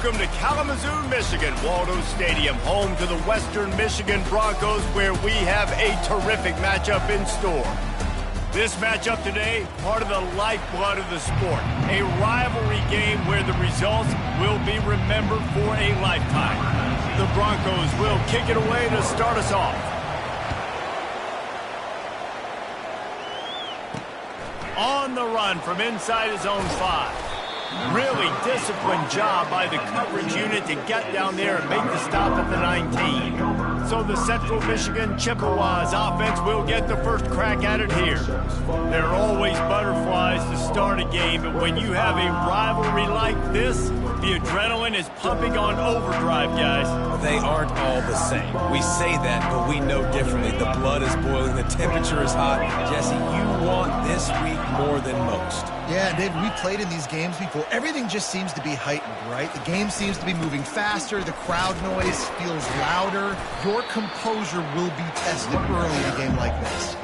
Welcome to Kalamazoo, Michigan, Waldo Stadium, home to the Western Michigan Broncos, where we have a terrific matchup in store. This matchup today, part of the lifeblood of the sport, a rivalry game where the results will be remembered for a lifetime. The Broncos will kick it away to start us off. On the run from inside his own 5. Really disciplined job by the coverage unit to get down there and make the stop at the 19. So the Central Michigan Chippewas offense will get the first crack at it here. There are always butterflies to start a game, but when you have a rivalry like this, the adrenaline is pumping on overdrive, guys. They aren't all the same. We say that, but we know differently. The blood is boiling. The temperature is hot. Jesse, you want this week more than most. Yeah, Dave, we played in these games before. Everything just seems to be heightened, right? The game seems to be moving faster. The crowd noise feels louder. Your composure will be tested early in a game like this.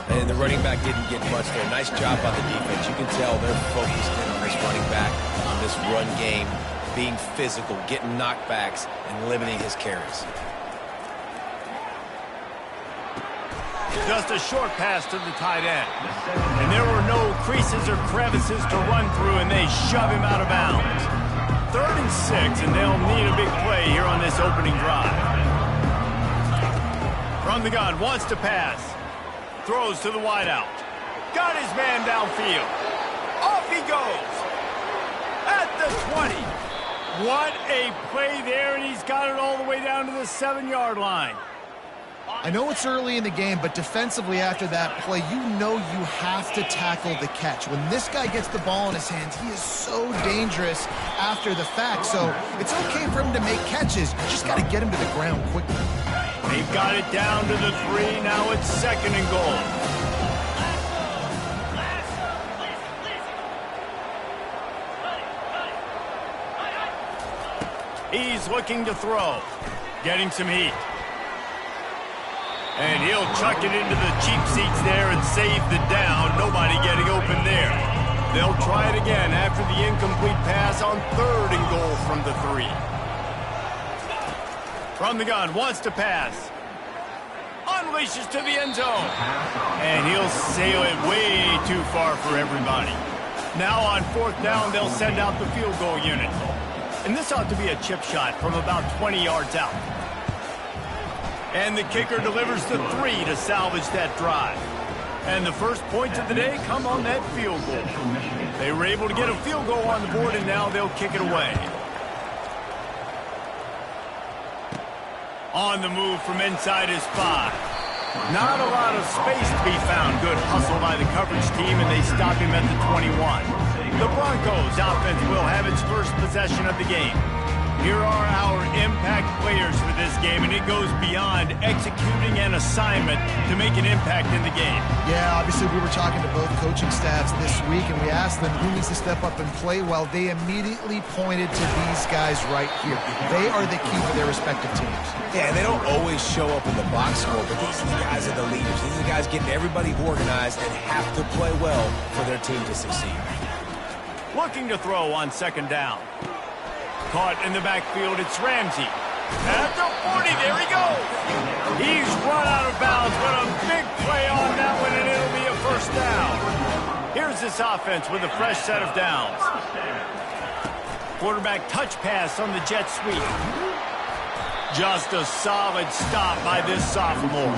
And the running back didn't get much there. Nice job by the defense. You can tell they're focused in on this running back, on this run game, being physical, getting knockbacks, and limiting his carries. Just a short pass to the tight end. And there were no creases or crevices to run through, and they shove him out of bounds. 3rd and 6, and they'll need a big play here on this opening drive. From the gun, wants to pass. Throws to the wideout. Got his man downfield. Off he goes. At the 20. What a play there, and he's got it all the way down to the 7-yard line. I know it's early in the game, but defensively after that play, you know you have to tackle the catch. When this guy gets the ball in his hands, he is so dangerous after the fact. So it's okay for him to make catches. You just got to get him to the ground quickly. They've got it down to the 3. Now it's 2nd and goal. He's looking to throw. Getting some heat. And he'll chuck it into the cheap seats there and save the down. Nobody getting open there. They'll try it again after the incomplete pass on 3rd and goal from the 3. From the gun, wants to pass. Unleashes to the end zone. And he'll sail it way too far for everybody. Now on 4th down, they'll send out the field goal unit. And this ought to be a chip shot from about 20 yards out. And the kicker delivers the 3 to salvage that drive. And the first points of the day come on that field goal. They were able to get a field goal on the board, and now they'll kick it away. On the move from inside his 5. Not a lot of space to be found. Good hustle by the coverage team, and they stop him at the 21. The Broncos offense will have its first possession of the game. Here are our impact players for this game, and it goes beyond executing an assignment to make an impact in the game. Yeah, obviously we were talking to both coaching staffs this week, and we asked them who needs to step up and play well. They immediately pointed to these guys right here. They are the key for their respective teams. Yeah, they don't always show up in the box score, but these are the guys that are the leaders. These are the guys getting everybody organized and have to play well for their team to succeed. Looking to throw on 2nd down. Caught in the backfield, it's Ramsey. At the 40, there he goes. He's run out of bounds, but a big play on that one, and it'll be a 1st down. Here's this offense with a fresh set of downs. Quarterback touch pass on the jet sweep. Just a solid stop by this sophomore.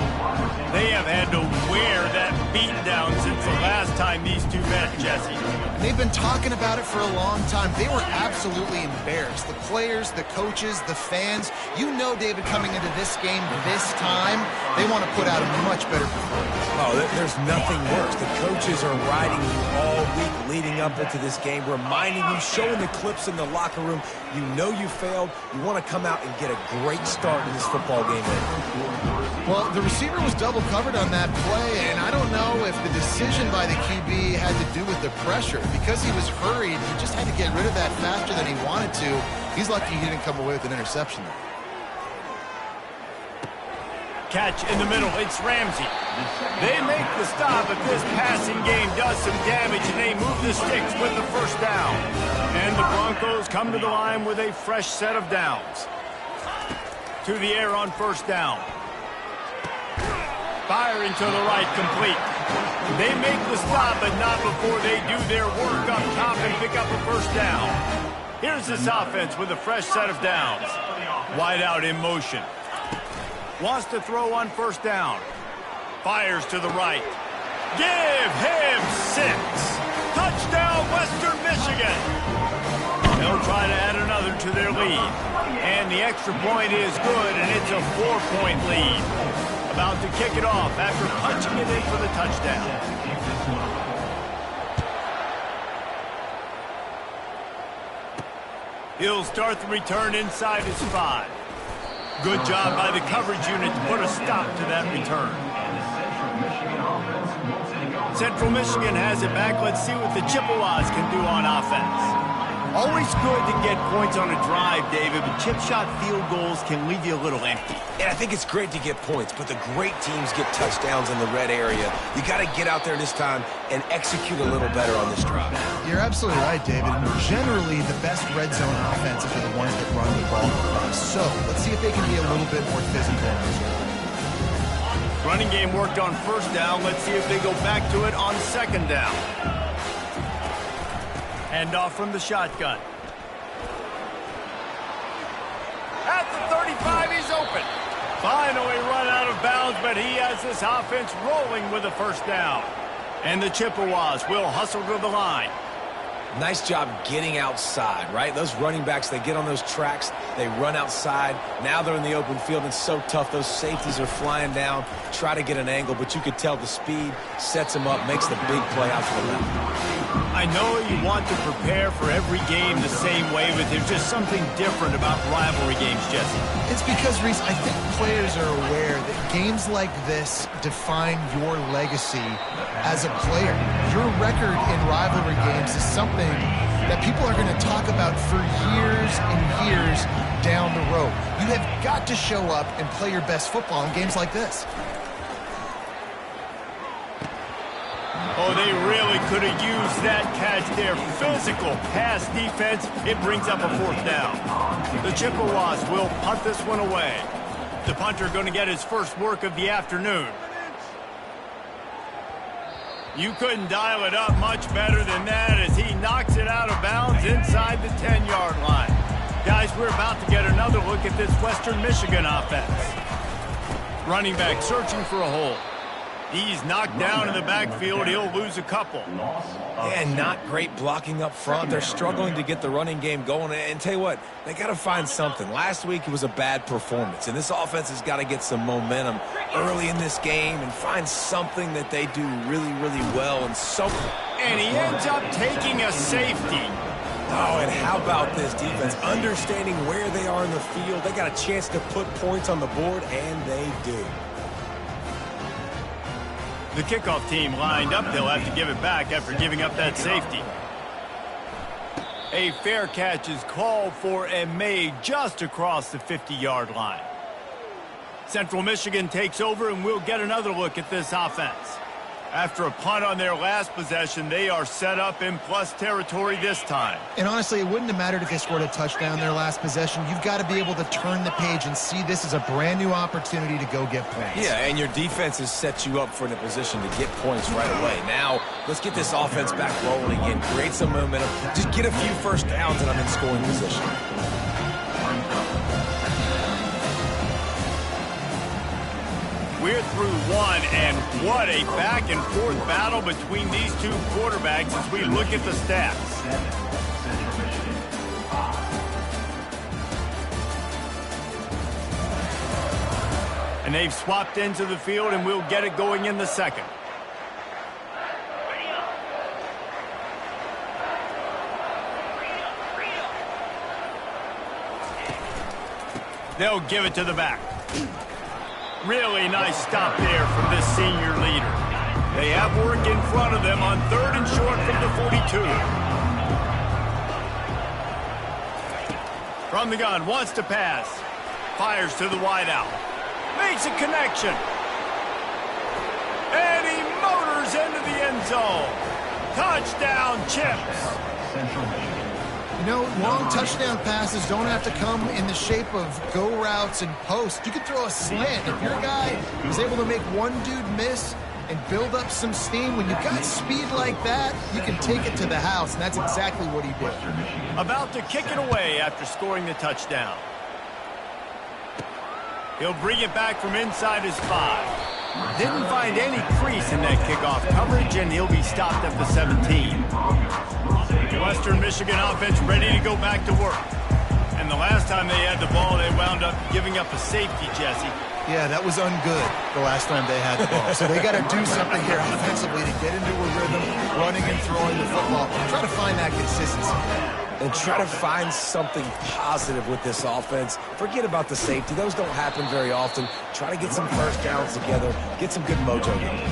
They have had to wear that beat down since the last time these two met, Jesse. They've been talking about it for a long time. They were absolutely embarrassed. The players, the coaches, the fans. You know, David, coming into this game this time, they want to put out a much better performance. Oh, there's nothing worse. The coaches are riding you all week leading up into this game, reminding you, showing the clips in the locker room. You know you failed. You want to come out and get a great start in this football game. Well, the receiver was double covered on that play, and I don't know if the decision by the QB had to do with the pressure. Because he was hurried, he just had to get rid of that faster than he wanted to. He's lucky he didn't come away with an interception there. catch in the middle. It's Ramsey. They make the stop, but this passing game does some damage, and they move the sticks with the first down. And the Broncos come to the line with a fresh set of downs. To the air on first down. Firing to the right, complete. They make the stop, but not before they do their work up top and pick up a first down. Here's this offense with a fresh set of downs. Wide out in motion. Wants to throw on first down. Fires to the right. Give him 6. Touchdown, Western Michigan. They'll try to add another to their lead. And the extra point is good, and it's a 4-point lead. About to kick it off after punching it in for the touchdown. He'll start the return inside his 5. Good job by the coverage unit to put a stop to that return. Central Michigan has it back. Let's see what the Chippewas can do on offense. Always good to get points on a drive, David, but chip shot field goals can leave you a little empty. And I think it's great to get points, but the great teams get touchdowns in the red area. You got to get out there this time and execute a little better on this drive. You're absolutely right, David. Generally, the best red zone offenses are the ones that run the ball. So let's see if they can be a little bit more physical in this one. Running game worked on first down. Let's see if they go back to it on second down. Hand off from the shotgun. At the 35, he's open. Finally run out of bounds, but he has this offense rolling with a first down. And the Chippewas will hustle to the line. Nice job getting outside, right? Those running backs, they get on those tracks, they run outside. Now they're in the open field. It's so tough. Those safeties are flying down, try to get an angle, but you could tell the speed sets them up, makes the big play out to the left. I know you want to prepare for every game the same way, but there's just something different about rivalry games, Jesse. It's because, Reese, I think players are aware that games like this define your legacy as a player. Your record in rivalry games is something that people are going to talk about for years and years down the road. You have got to show up and play your best football in games like this. Oh, they really could have used that catch there. Physical pass defense. It brings up a fourth down. The Chippewas will punt this one away. The punter going to get his first work of the afternoon. You couldn't dial it up much better than that as he knocks it out of bounds inside the 10-yard line. Guys, we're about to get another look at this Western Michigan offense. Running back searching for a hole. He's knocked down in the backfield. He'll lose a couple. And not great blocking up front. They're struggling to get the running game going. And tell you what, they got to find something. Last week it was a bad performance, and this offense has got to get some momentum early in this game and find something that they do really, really well. And he ends up taking a safety. Oh, and how about this defense? Understanding where they are in the field. They got a chance to put points on the board, and they do. The kickoff team lined up. They'll have to give it back after giving up that safety. A fair catch is called for and made just across the 50-yard line. Central Michigan takes over, and we'll get another look at this offense. After a punt on their last possession, they are set up in plus territory this time. And honestly, it wouldn't have mattered if they scored a touchdown their last possession. You've got to be able to turn the page and see this as a brand new opportunity to go get points. Yeah, and your defense has set you up for a position to get points right away. Now, let's get this offense back rolling again, create some momentum, just get a few first downs, and I'm in scoring position. We're through one, and what a back-and-forth battle between these two quarterbacks as we look at the stats. And they've swapped into the field, and we'll get it going in the second. They'll give it to the back. Really nice stop there from this senior leader. They have work in front of them on 3rd and short from the 42. From the gun, wants to pass. Fires to the wideout. Makes a connection. And he motors into the end zone. Touchdown, Chips. You know, long touchdown passes don't have to come in the shape of go routes and posts. You can throw a slant. If your guy is able to make one dude miss and build up some steam, when you've got speed like that, you can take it to the house, and that's exactly what he did. About to kick it away after scoring the touchdown. He'll bring it back from inside his 5. Didn't find any crease in that kickoff coverage, and he'll be stopped at the 17. Western Michigan offense ready to go back to work. And the last time they had the ball, they wound up giving up a safety, Jesse. Yeah, that was ungood the last time they had the ball. So they got to do something here offensively to get into a rhythm, running and throwing the football. Try to find that consistency. And try to find something positive with this offense. Forget about the safety. Those don't happen very often. Try to get some first downs together. Get some good mojo going.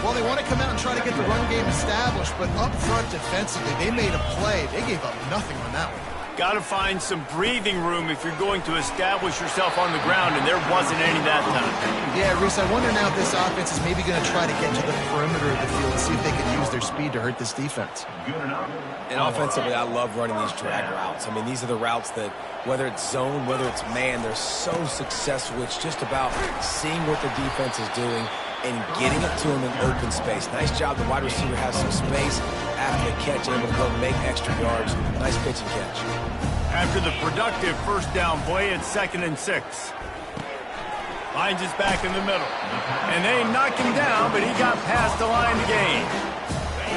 Well, they want to come out and try to get the run game established, but up front defensively, they made a play. They gave up nothing on that one. Got to find some breathing room if you're going to establish yourself on the ground, and there wasn't any that time. Yeah, Reese, I wonder now if this offense is maybe going to try to get to the perimeter of the field and see if they can use their speed to hurt this defense. And offensively, I love running these drag routes. I mean, these are the routes that, whether it's zone, whether it's man, they're so successful. It's just about seeing what the defense is doing and getting it to them in open space. Nice job. The wide receiver has some space after the catch, able to go make extra yards. Nice pitch and catch. After the productive first down play, it's 2nd and 6. Finds his back in the middle. And they knock him down, but he got past the line to gain.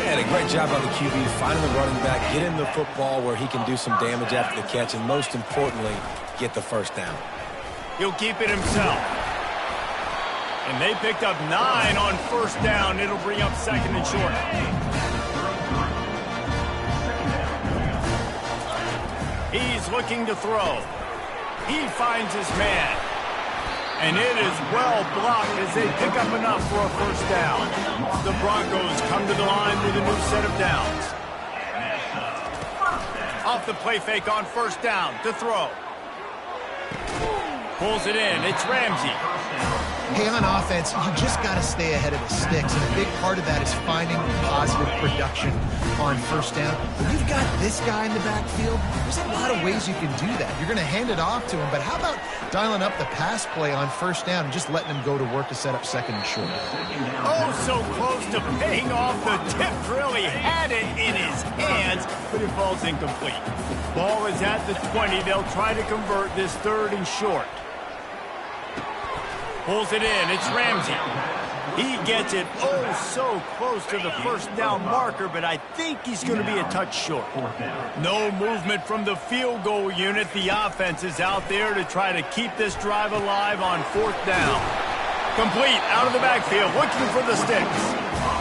And a great job by the QB, finding the running back, get him the football where he can do some damage after the catch, and most importantly, get the first down. He'll keep it himself. And they picked up 9 on first down. It'll bring up 2nd and short. He's looking to throw. He finds his man. And it is well blocked as they pick up enough for a first down. The Broncos come to the line with a new set of downs. Off the play fake on first down to throw. Pulls it in. It's Ramsey. Hey, on offense, you just got to stay ahead of the sticks, and a big part of that is finding positive production on first down. When you've got this guy in the backfield, there's a lot of ways you can do that. You're going to hand it off to him, but how about dialing up the pass play on first down and just letting him go to work to set up 2nd and short? Oh, so close to paying off. The tip really had it in his hands, but it falls incomplete. Ball is at the 20. They'll try to convert this 3rd and short. Pulls it in. It's Ramsey. He gets it so close to the first down marker, but I think he's going to be a touch short. No movement from the field goal unit. The offense is out there to try to keep this drive alive on 4th down. Complete out of the backfield, looking for the sticks.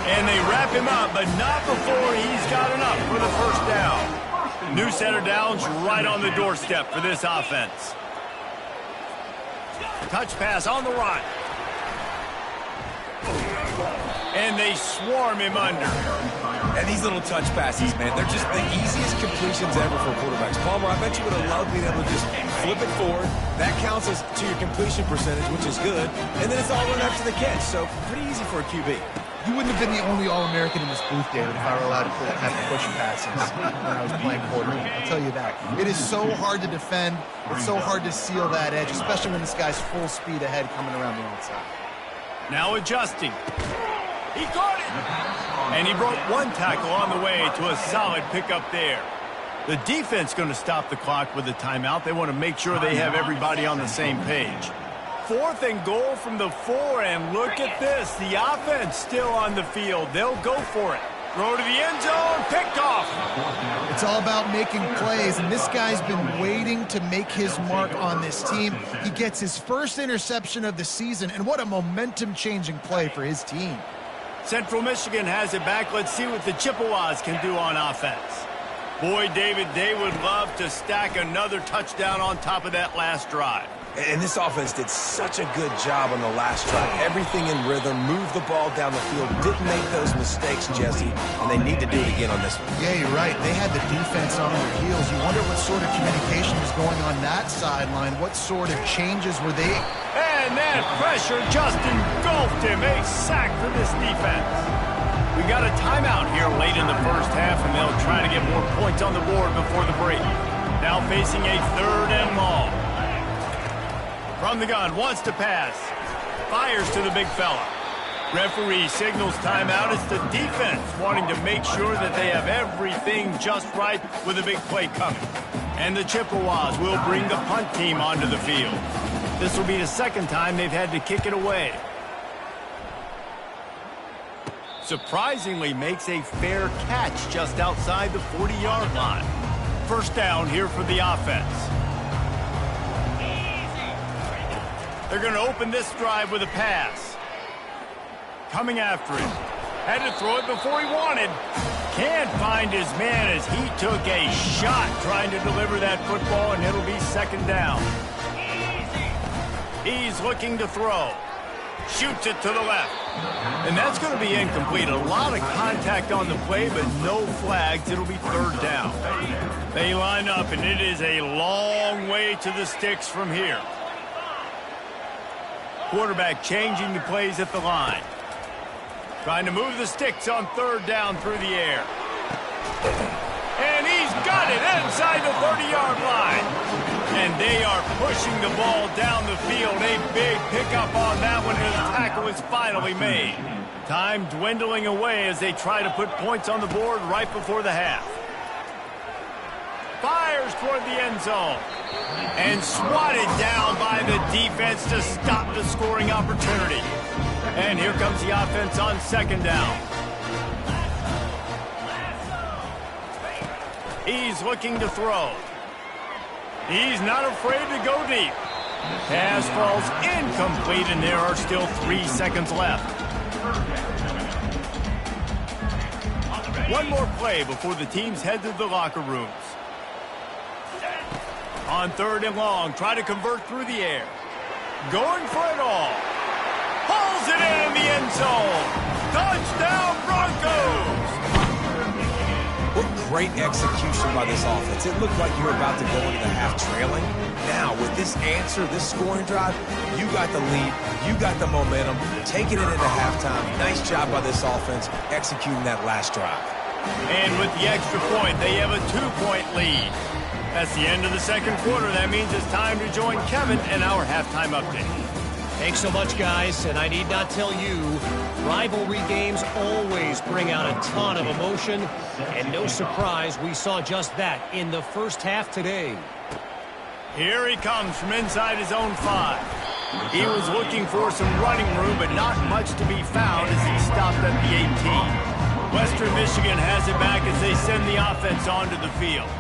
And they wrap him up, but not before he's got enough for the first down. New set of downs right on the doorstep for this offense. Touch pass on the run. And they swarm him under. And these little touch passes, man, they're just the easiest completions ever for quarterbacks. Palmer, I bet you would have loved being able to just flip it forward. That counts as to your completion percentage, which is good. And then it's all run after the catch, so pretty easy for a QB. You wouldn't have been the only All-American in this booth, David, if I were allowed to have push passes when I was playing quarterback. I'll tell you that. It is so hard to defend. It's so hard to seal that edge, especially when this guy's full speed ahead coming around the outside. Now adjusting. He caught it. And he broke one tackle on the way to a solid pickup there. The defense going to stop the clock with a timeout. They want to make sure they have everybody on the same page. 4th and goal from the 4, and look at this. The offense still on the field. They'll go for it. Throw to the end zone, picked off. It's all about making plays, and this guy's been waiting to make his mark on this team. He gets his first interception of the season, and what a momentum-changing play for his team. Central Michigan has it back. Let's see what the Chippewas can do on offense. Boy, David, they would love to stack another touchdown on top of that last drive. And this offense did such a good job on the last drive. Everything in rhythm, moved the ball down the field, didn't make those mistakes, Jesse, and they need to do it again on this one. Yeah, you're right. They had the defense on their heels. You wonder what sort of communication was going on that sideline. What sort of changes were they? And And that pressure just engulfed him. A sack for this defense. We got a timeout here late in the first half, and they'll try to get more points on the board before the break. Now facing a 3rd and long. From the gun, wants to pass. Fires to the big fella. Referee signals timeout. It's the defense wanting to make sure that they have everything just right with a big play coming. And the Chippewas will bring the punt team onto the field. This will be the second time they've had to kick it away. Surprisingly makes a fair catch just outside the 40-yard line. First down here for the offense. They're going to open this drive with a pass. Coming after him. Had to throw it before he wanted. Can't find his man as he took a shot trying to deliver that football, and it'll be second down. He's looking to throw. Shoots it to the left. And that's going to be incomplete. A lot of contact on the play, but no flags. It'll be 3rd down. They line up, and it is a long way to the sticks from here. Quarterback changing the plays at the line. Trying to move the sticks on 3rd down through the air. And he's got it inside the 30-yard line. And they are pushing the ball down the field. A big pickup on that one, and the tackle is finally made. Time dwindling away as they try to put points on the board right before the half. Fires toward the end zone. And swatted down by the defense to stop the scoring opportunity. And here comes the offense on 2nd down. He's looking to throw. He's not afraid to go deep. Pass falls incomplete, and there are still 3 seconds left. One more play before the teams head to the locker rooms. On 3rd and long, try to convert through the air. Going for it all. Pulls it in the end zone. Touchdown, Broncos! What great execution by this offense. It looked like you were about to go into the half trailing. Now, with this answer, this scoring drive, you got the lead, you got the momentum, taking it into halftime. Nice job by this offense executing that last drive. And with the extra point, they have a 2-point lead. That's the end of the second quarter. That means it's time to join Kevin and our halftime update. Thanks so much, guys, and I need not tell you, rivalry games always bring out a ton of emotion, and no surprise we saw just that in the first half today. Here he comes from inside his own 5. He was looking for some running room, but not much to be found as he stopped at the 18. Western Michigan has it back as they send the offense onto the field.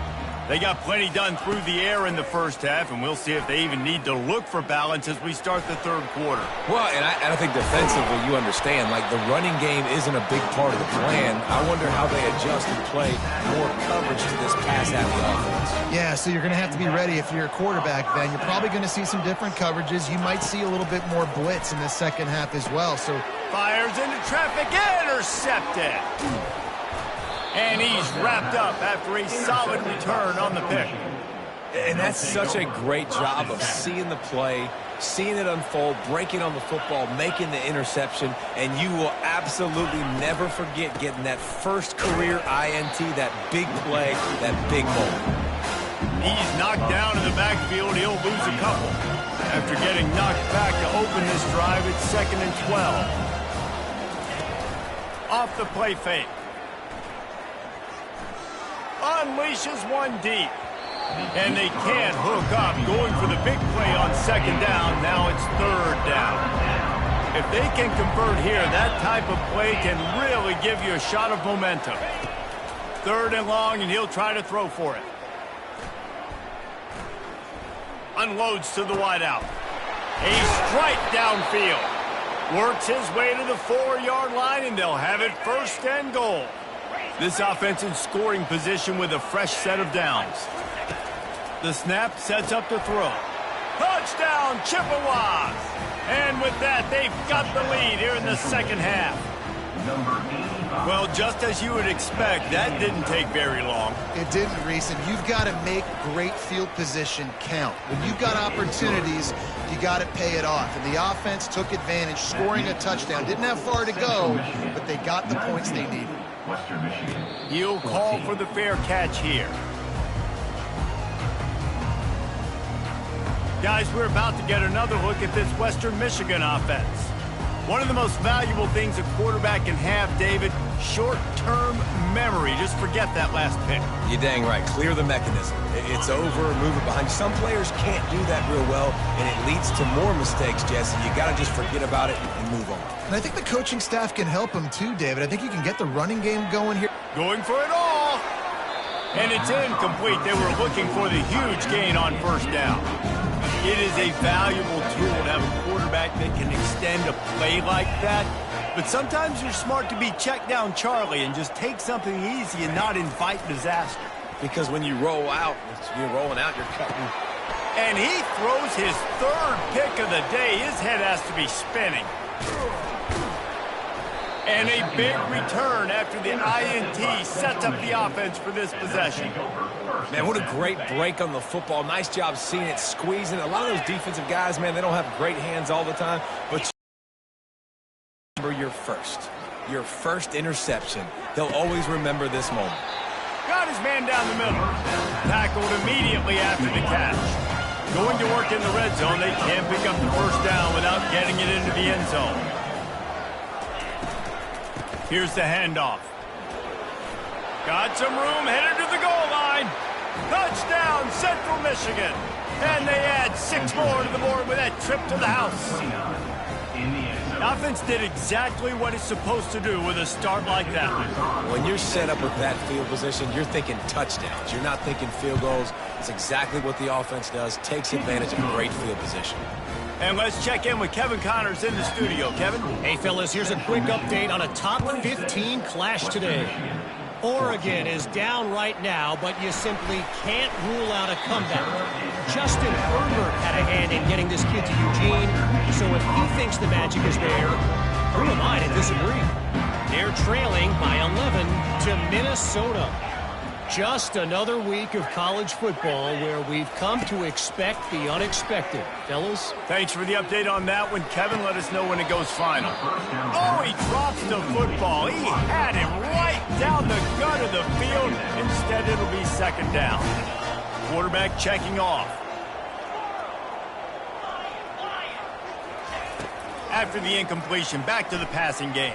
They got plenty done through the air in the first half, and we'll see if they even need to look for balance as we start the 3rd quarter. Well, and I think defensively, you understand, like the running game isn't a big part of the plan. I wonder how they adjust and play more coverage to this pass-happy offense. Yeah, so you're going to have to be ready if you're a quarterback then. You're probably going to see some different coverages. You might see a little bit more blitz in the second half as well. So fires into traffic, intercepted. And he's wrapped up after a solid return on the pick. And that's such a great job of seeing the play, seeing it unfold, breaking on the football, making the interception, and you will absolutely never forget getting that first career INT, that big play, that big moment. He's knocked down in the backfield. He'll lose a couple. After getting knocked back to open this drive, it's 2nd and 12. Off the play fake. Unleashes one deep. And they can't hook up. Going for the big play on 2nd down. Now it's 3rd down. If they can convert here, that type of play can really give you a shot of momentum. 3rd and long, and he'll try to throw for it. Unloads to the wideout. A strike downfield. Works his way to the 4-yard line, and they'll have it 1st and goal. This offense in scoring position with a fresh set of downs. The snap sets up to throw. Touchdown, Chippewas! And with that, they've got the lead here in the second half. Well, just as you would expect, that didn't take very long. It didn't, Reese, and you've got to make great field position count. When you've got opportunities, you got to pay it off. And the offense took advantage, scoring a touchdown. Didn't have far to go, but they got the points they needed. He'll call for the fair catch here. Guys, we're about to get another look at this Western Michigan offense. One of the most valuable things a quarterback can have, David, short-term memory. Just forget that last pick. You're dang right. Clear the mechanism. It's over, move it behind you. Some players can't do that real well, and it leads to more mistakes, Jesse. You got to just forget about it and move on. And I think the coaching staff can help him too, David. I think you can get the running game going here. Going for it all. And it's incomplete. They were looking for the huge gain on first down. It is a valuable tool to have a quarterback that can extend a play like that. But sometimes you're smart to be check down Charlie and just take something easy and not invite disaster. Because when you roll out, you're rolling out, you're cutting. And he throws his third pick of the day. His head has to be spinning. And a big return after the INT sets up the offense for this possession. Man, what a great break on the football. Nice job seeing it, squeezing. A lot of those defensive guys, man, they don't have great hands all the time. But remember your first interception. They'll always remember this moment. Got his man down the middle. Tackled immediately after the catch. Going to work in the red zone. They can't pick up the first down without getting it into the end zone. Here's the handoff. Got some room, headed to the goal line. Touchdown, Central Michigan. And they add 6 more to the board with that trip to the house. The offense did exactly what it's supposed to do with a start like that. When you're set up with that field position, you're thinking touchdowns. You're not thinking field goals. It's exactly what the offense does. Takes advantage of great field position. And let's check in with Kevin Connors in the studio. Kevin? Hey, fellas, here's a quick update on a top 15 clash today. Oregon is down right now, but you simply can't rule out a comeback. Justin Herbert had a hand in getting this kid to Eugene, so if he thinks the magic is there, who am I to disagree? They're trailing by 11 to Minnesota. Just another week of college football where we've come to expect the unexpected. Fellas? Thanks for the update on that one, Kevin. Let us know when it goes final. Oh, he drops the football. He had it right down the gut of the field. Instead, it'll be second down. Quarterback checking off. After the incompletion, back to the passing game.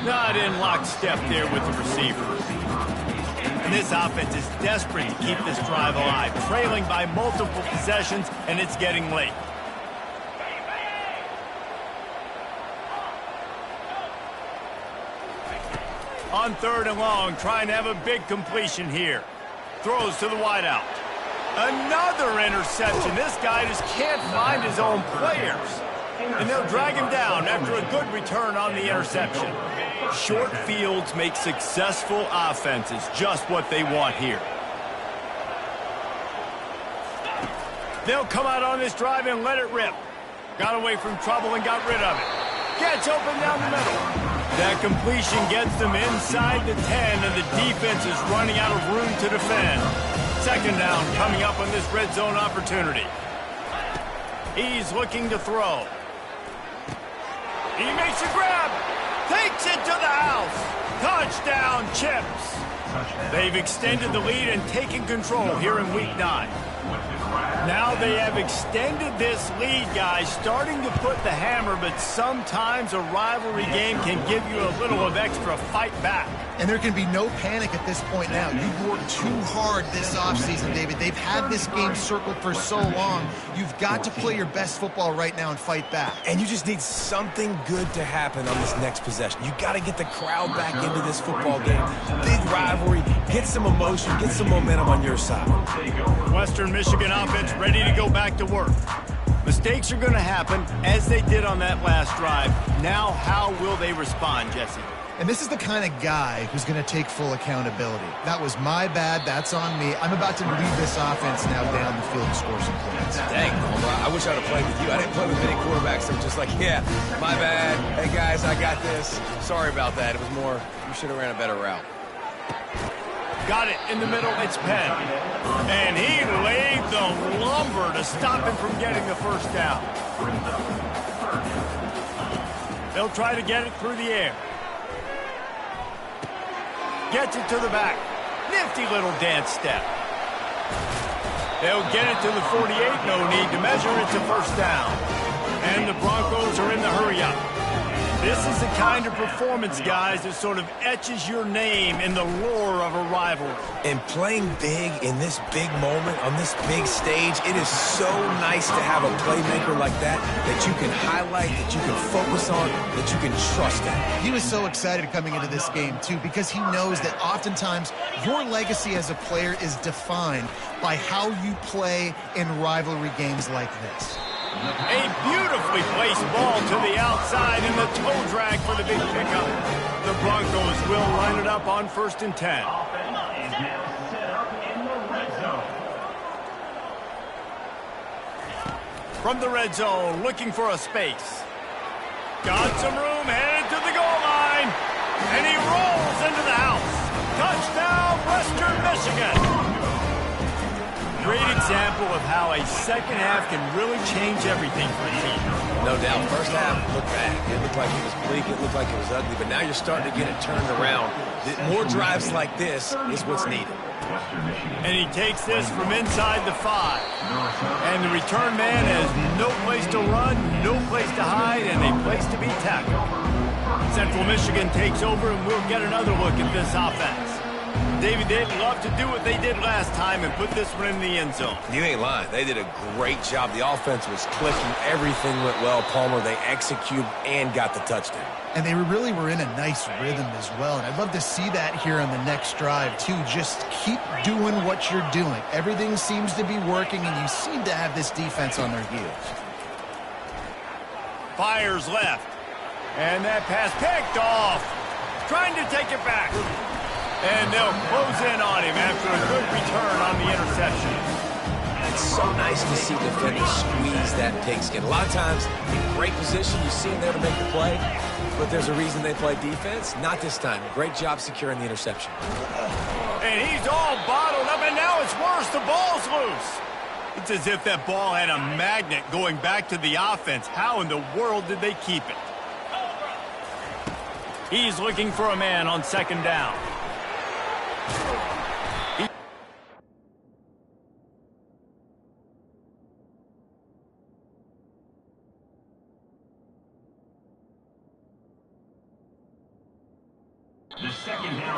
Not in lockstep there with the receiver. And this offense is desperate to keep this drive alive, trailing by multiple possessions, and it's getting late. On 3rd and long, trying to have a big completion here. Throws to the wideout. Another interception. This guy just can't find his own players. And they'll drag him down after a good return on the interception. Short fields make successful offenses just what they want here. They'll come out on this drive and let it rip. Got away from trouble and got rid of it. Gets open down the middle. That completion gets them inside the 10, and the defense is running out of room to defend. Second down coming up on this red zone opportunity. He's looking to throw. He makes a grab. Takes it to the house. Touchdown, Chips. They've extended the lead and taken control here in Week 9. Now they have extended this lead, guys, starting to put the hammer, but sometimes a rivalry game can give you a little of extra fight back. And there can be no panic at this point now. You've worked too hard this offseason, David. They've had this game circled for so long. You've got to play your best football right now and fight back. And you just need something good to happen on this next possession. You got to get the crowd back into this football game. Big rivalry. Get some emotion. Get some momentum on your side. Western Michigan offense ready to go back to work. Mistakes are going to happen, as they did on that last drive. Now, how will they respond, Jesse? And this is the kind of guy who's going to take full accountability. That was my bad. That's on me. I'm about to lead this offense now down the field and score some points. Dang, I wish I'd have played with you. I didn't play with many quarterbacks that were just like, yeah, my bad. Hey, guys, I got this. Sorry about that. It was more, you should have ran a better route. Got it in the middle. It's Penn. And he laid the lumber to stop him from getting the first down. They'll try to get it through the air. Gets it to the back. Nifty little dance step. They'll get it to the 48. No need to measure. It's a first down. And the Broncos are in the hurry-up. This is the kind of performance, guys, that sort of etches your name in the lore of a rivalry. And playing big in this big moment, on this big stage, it is so nice to have a playmaker like that you can highlight, that you can focus on, that you can trust in. He was so excited coming into this game, too, because he knows that oftentimes your legacy as a player is defined by how you play in rivalry games like this. A beautifully placed ball to the outside and the toe drag for the big pickup. The Broncos will line it up on 1st and 10. From the red zone, looking for a space. Got some room, headed to the goal line. And he rolls into the house. Touchdown, Western Michigan. Great example of how a second half can really change everything for a team. No doubt. First half looked bad. It looked like it was bleak. It looked like it was ugly. But now you're starting to get it turned around. More drives like this is what's needed. And he takes this from inside the 5. And the return man has no place to run, no place to hide, and a place to be tackled. Central Michigan takes over, and we'll get another look at this offense. David, they'd love to do what they did last time and put this one in the end zone. You ain't lying. They did a great job. The offense was clicking. Everything went well. Palmer, they executed and got the touchdown. And they really were in a nice rhythm as well. And I'd love to see that here on the next drive, too. Just keep doing what you're doing. Everything seems to be working, and you seem to have this defense on their heels. Fires left. And that pass picked off. Trying to take it back. And they'll close in on him after a good return on the interception. It's so nice to see defenders squeeze that pigskin. A lot of times, in great position, you see them there to make the play, but there's a reason they play defense. Not this time. Great job securing the interception. And he's all bottled up, and now it's worse. The ball's loose. It's as if that ball had a magnet going back to the offense. How in the world did they keep it? He's looking for a man on 2nd down.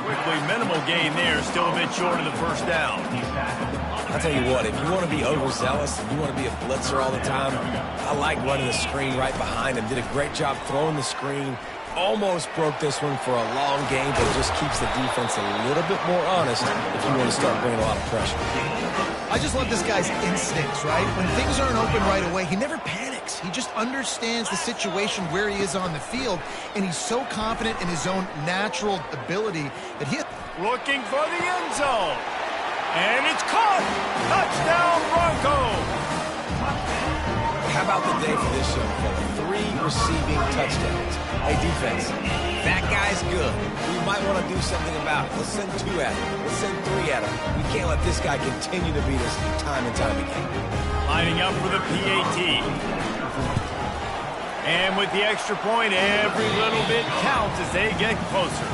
Quickly, minimal gain there, still a bit short of the first down. I'll tell you what, if you want to be overzealous and you want to be a blitzer all the time, I like running the screen right behind him. Did a great job throwing the screen. Almost broke this one for a long game, but it just keeps the defense a little bit more honest if you want to start bringing a lot of pressure. I just love this guy's instincts, right? When things aren't open right away, he never panics. He just understands the situation where he is on the field, and he's so confident in his own natural ability that he... Looking for the end zone. And it's caught. Touchdown, Broncos. How about the day for this young fella? 3 receiving touchdowns. Hey, defense, that guy's good. We might want to do something about it. Let's send 2 at him. Let's send 3 at him. We can't let this guy continue to beat us time and time again. Lining up for the PAT. And with the extra point, every little bit counts as they get closer.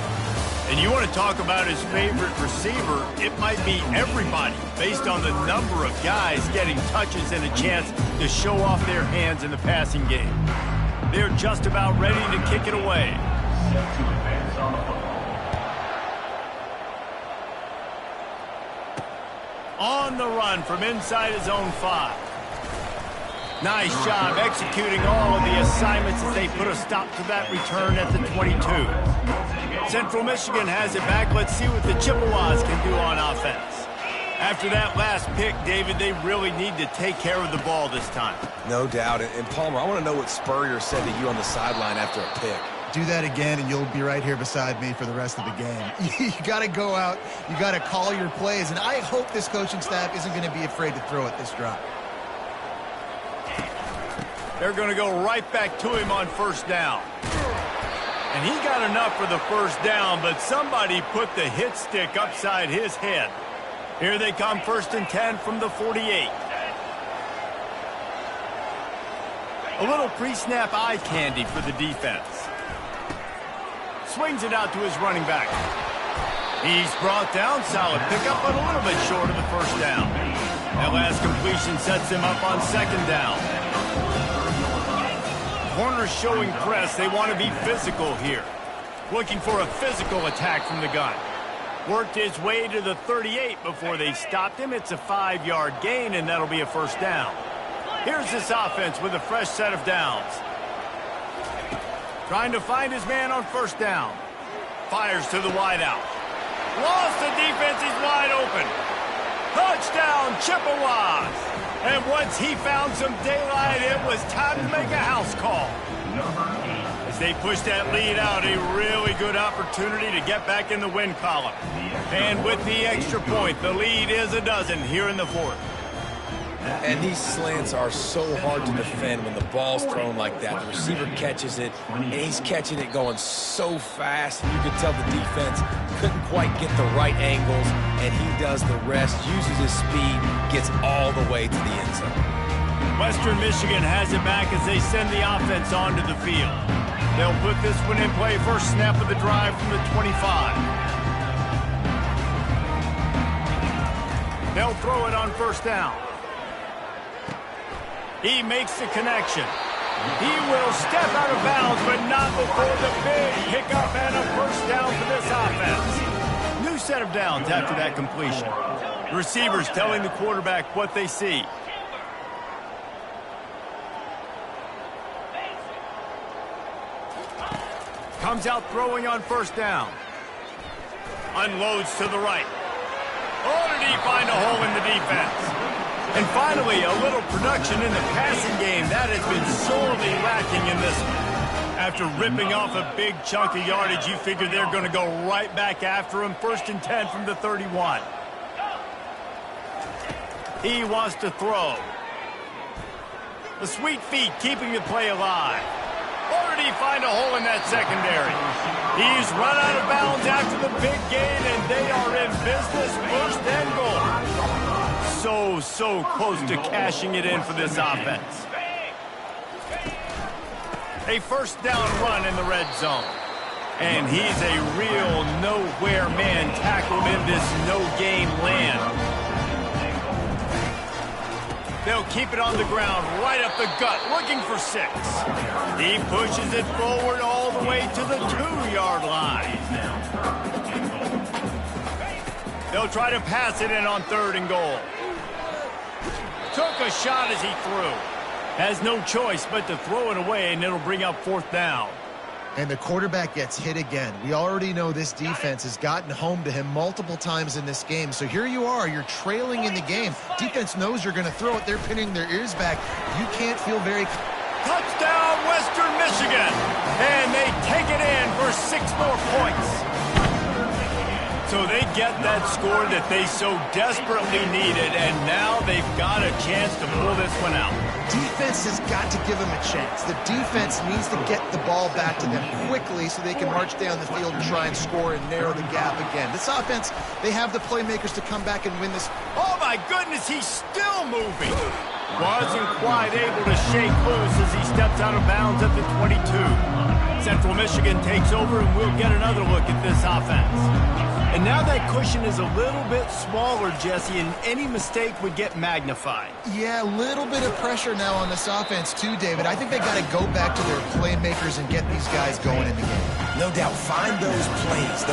And you want to talk about his favorite receiver, it might be everybody, based on the number of guys getting touches and a chance to show off their hands in the passing game. They're just about ready to kick it away. On the run from inside his own 5. Nice job executing all of the assignments as they put a stop to that return at the 22. Central Michigan has it back. Let's see what the Chippewas can do on offense. After that last pick, David, they really need to take care of the ball this time. No doubt. And Palmer, I want to know what Spurrier said to you on the sideline after a pick. Do that again, and you'll be right here beside me for the rest of the game. You got to go out. You got to call your plays, and I hope this coaching staff isn't going to be afraid to throw it this drive. They're going to go right back to him on first down. And he got enough for the first down, but somebody put the hit stick upside his head. Here they come, 1st and 10 from the 48. A little pre-snap eye candy for the defense. Swings it out to his running back. He's brought down, solid pickup, but a little bit short of the first down. That last completion sets him up on 2nd down. Corners showing press. They want to be physical here. Looking for a physical attack from the gun. Worked his way to the 38 before they stopped him. It's a 5-yard gain, and that'll be a first down. Here's this offense with a fresh set of downs. Trying to find his man on first down. Fires to the wideout. Lost the defense. He's wide open. Touchdown, Chippewas. And once he found some daylight, it was time to make a house call. As they push that lead out, a really good opportunity to get back in the win column. And with the extra point, the lead is a dozen here in the 4th. And these slants are so hard to defend when the ball's thrown like that. The receiver catches it, and he's catching it going so fast. You could tell the defense couldn't quite get the right angles, and he does the rest, uses his speed, gets all the way to the end zone. Western Michigan has it back as they send the offense onto the field. They'll put this one in play. First snap of the drive from the 25. They'll throw it on first down. He makes the connection. He will step out of bounds, but not before the big pickup and a first down for this offense. New set of downs after that completion. Receivers telling the quarterback what they see. Comes out throwing on first down. Unloads to the right. Oh, did he find a hole in the defense? And finally, a little production in the passing game. That has been sorely lacking in this one. After ripping off a big chunk of yardage, you figure they're going to go right back after him. 1st and 10 from the 31. He wants to throw. The sweet feet keeping the play alive. Or did he find a hole in that secondary? He's run out of bounds after the big gain, and they are in business. 1st and goal. So close to cashing it in for this offense. A first down run in the red zone. And he's a real nowhere man tackled in this no-gain land. They'll keep it on the ground, right up the gut, looking for 6. He pushes it forward all the way to the 2-yard line. They'll try to pass it in on 3rd and goal. Took a shot as he threw. Has no choice but to throw it away, and it'll bring up 4th down. And the quarterback gets hit again. We already know this defense has gotten home to him multiple times in this game. So here you are. You're trailing in the game. Defense knows you're going to throw it. They're pinning their ears back. You can't feel very... Touchdown, Western Michigan! And they take it in for 6 more points. So they get that score that they so desperately needed, and now they've got a chance to pull this one out. Defense has got to give them a chance. The defense needs to get the ball back to them quickly so they can march down the field and try and score and narrow the gap again. This offense, they have the playmakers to come back and win this. Oh, my goodness, he's still moving. Wasn't quite able to shake loose as he steps out of bounds at the 22. Central Michigan takes over, and we'll get another look at this offense. And now that cushion is a little bit smaller, Jesse, and any mistake would get magnified. Yeah, a little bit of pressure now on this offense too, David. I think they got to go back to their playmakers and get these guys going in the game. No doubt. Find those plays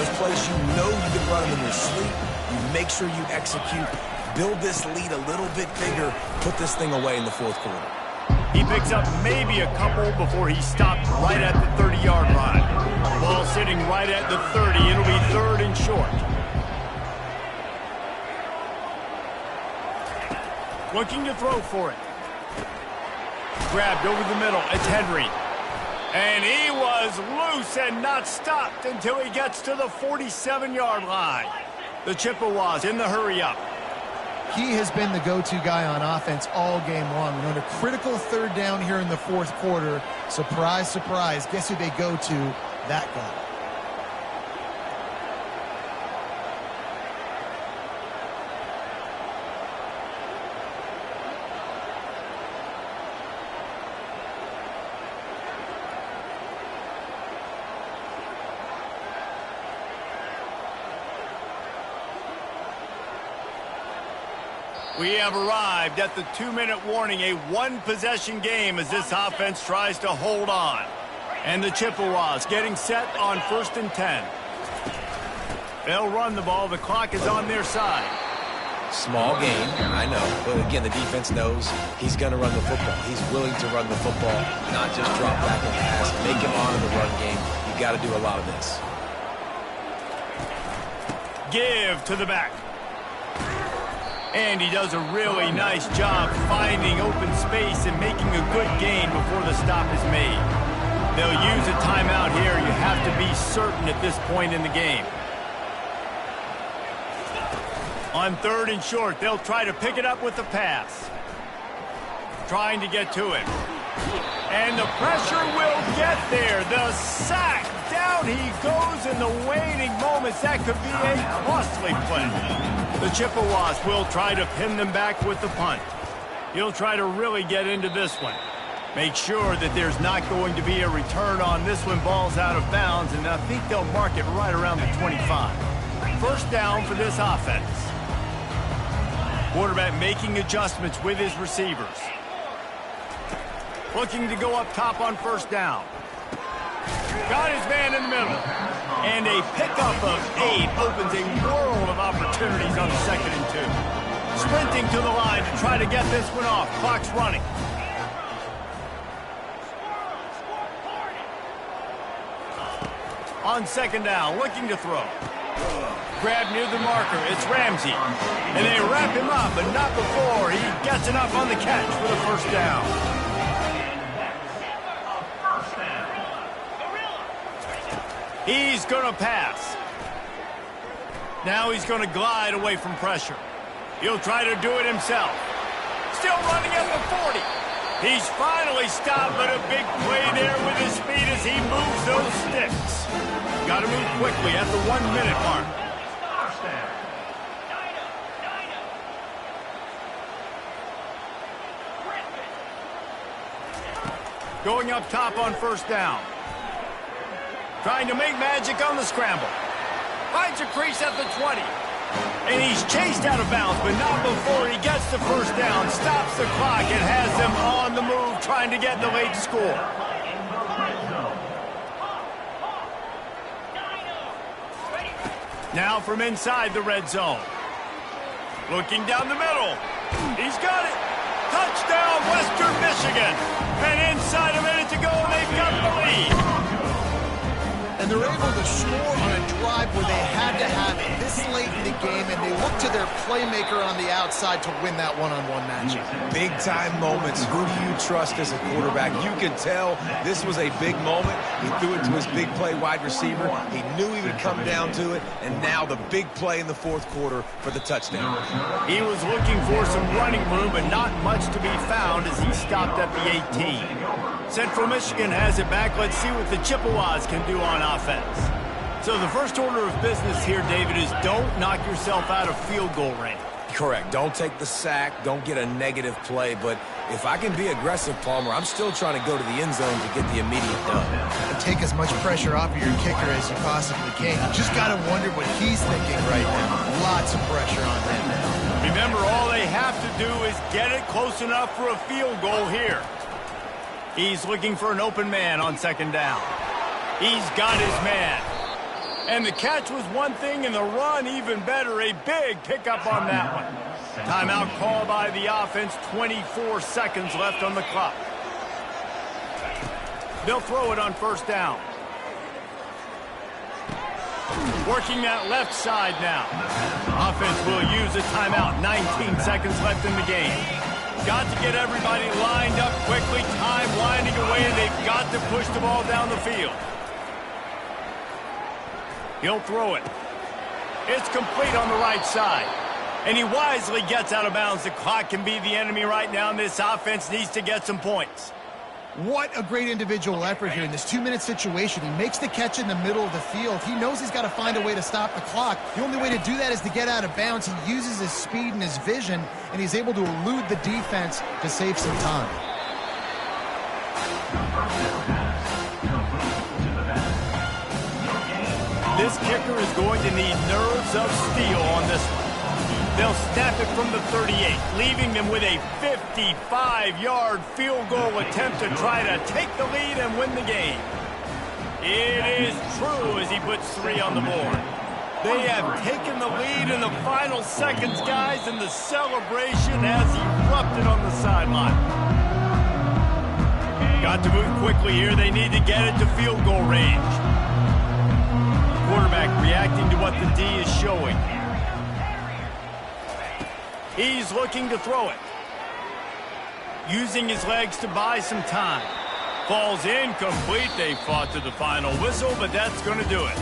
you know you can run them in your sleep. You make sure you execute. Build this lead a little bit bigger. Put this thing away in the 4th quarter. He picks up maybe a couple before he stopped right at the 30-yard line. Ball sitting right at the 30. It'll be 3rd and short. Looking to throw for it. Grabbed over the middle. It's Henry. And he was loose and not stopped until he gets to the 47-yard line. The Chippewas in the hurry-up. He has been the go-to guy on offense all game long. And on a critical third down here in the fourth quarter, surprise, surprise, guess who they go to? That guy. We have arrived at the 2-minute warning, a one-possession game as this offense tries to hold on. And the Chippewas getting set on 1st and 10. They'll run the ball. The clock is on their side. Small game, I know. But again, the defense knows he's going to run the football. He's willing to run the football, not just drop back and pass. Make him honor the run game. You got to do a lot of this. Give to the back. And he does a really nice job finding open space and making a good gain before the stop is made. They'll use a timeout here. You have to be certain at this point in the game. On 3rd and short, they'll try to pick it up with the pass. Trying to get to it. And the pressure will get there. The sack. Down he goes in the waning moments. That could be a costly play. The Chippewas will try to pin them back with the punt. He'll try to really get into this one. Make sure that there's not going to be a return on this one. Ball's out of bounds, and I think they'll mark it right around the 25. 1st down for this offense. Quarterback making adjustments with his receivers. Looking to go up top on 1st down. Got his man in the middle. And a pickup of 8 opens a world of opportunities on 2nd and 2. Sprinting to the line to try to get this one off. Clock's running. On 2nd down, looking to throw. Grab near the marker. It's Ramsey. And they wrap him up, but not before he gets enough on the catch for the 1st down. He's going to pass. Now he's going to glide away from pressure. He'll try to do it himself. Still running at the 40. He's finally stopped, but a big play there with his speed as he moves those sticks. Got to move quickly at the 1-minute mark. Going up top on 1st down. Trying to make magic on the scramble. Finds a crease at the 20. And he's chased out of bounds, but not before he gets the 1st down. Stops the clock and has them on the move, trying to get the late score. Now from inside the red zone. Looking down the middle. He's got it. Touchdown, Western Michigan. And inside a minute to go, and they've got the lead. And they're able to score on a drive where they had to have it this late in the game, and they look to their playmaker on the outside to win that one-on-one matchup. Big-time moments. Who do you trust as a quarterback? You can tell this was a big moment. He threw it to his big play wide receiver. He knew he would come down to it, and now the big play in the 4th quarter for the touchdown. He was looking for some running room, but not much to be found as he stopped at the 18. Central Michigan has it back. Let's see what the Chippewas can do on offense. So the first order of business here, David, is don't knock yourself out of field goal range. Correct. Don't take the sack. Don't get a negative play. But if I can be aggressive, Palmer, I'm still trying to go to the end zone to get the immediate done. And take as much pressure off of your kicker as you possibly can. You just got to wonder what he's thinking right now. Lots of pressure on him. Remember, all they have to do is get it close enough for a field goal here. He's looking for an open man on 2nd down. He's got his man. And the catch was one thing, and the run even better. A big pickup on that one. Timeout call by the offense. 24 seconds left on the clock. They'll throw it on 1st down. Working that left side now. Offense will use a timeout. 19 seconds left in the game. Got to get everybody lined up quickly, time winding away, and they've got to push the ball down the field. He'll throw it. It's complete on the right side. And he wisely gets out of bounds. The clock can be the enemy right now, and this offense needs to get some points. What a great individual effort here in this 2-minute situation. He makes the catch in the middle of the field. He knows he's got to find a way to stop the clock. The only way to do that is to get out of bounds. He uses his speed and his vision, and he's able to elude the defense to save some time. This kicker is going to need nerves of steel on this one. They'll snap it from the 38, leaving them with a 55-yard field goal attempt to try to take the lead and win the game. It is true as he puts 3 on the board. They have taken the lead in the final seconds, guys, and the celebration has erupted on the sideline. Got to move quickly here. They need to get it to field goal range. Quarterback reacting to what the D is showing. He's looking to throw it. Using his legs to buy some time. Falls incomplete. They fought to the final whistle, but that's going to do it.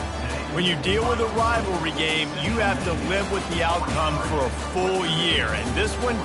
When you deal with a rivalry game, you have to live with the outcome for a full year. And this one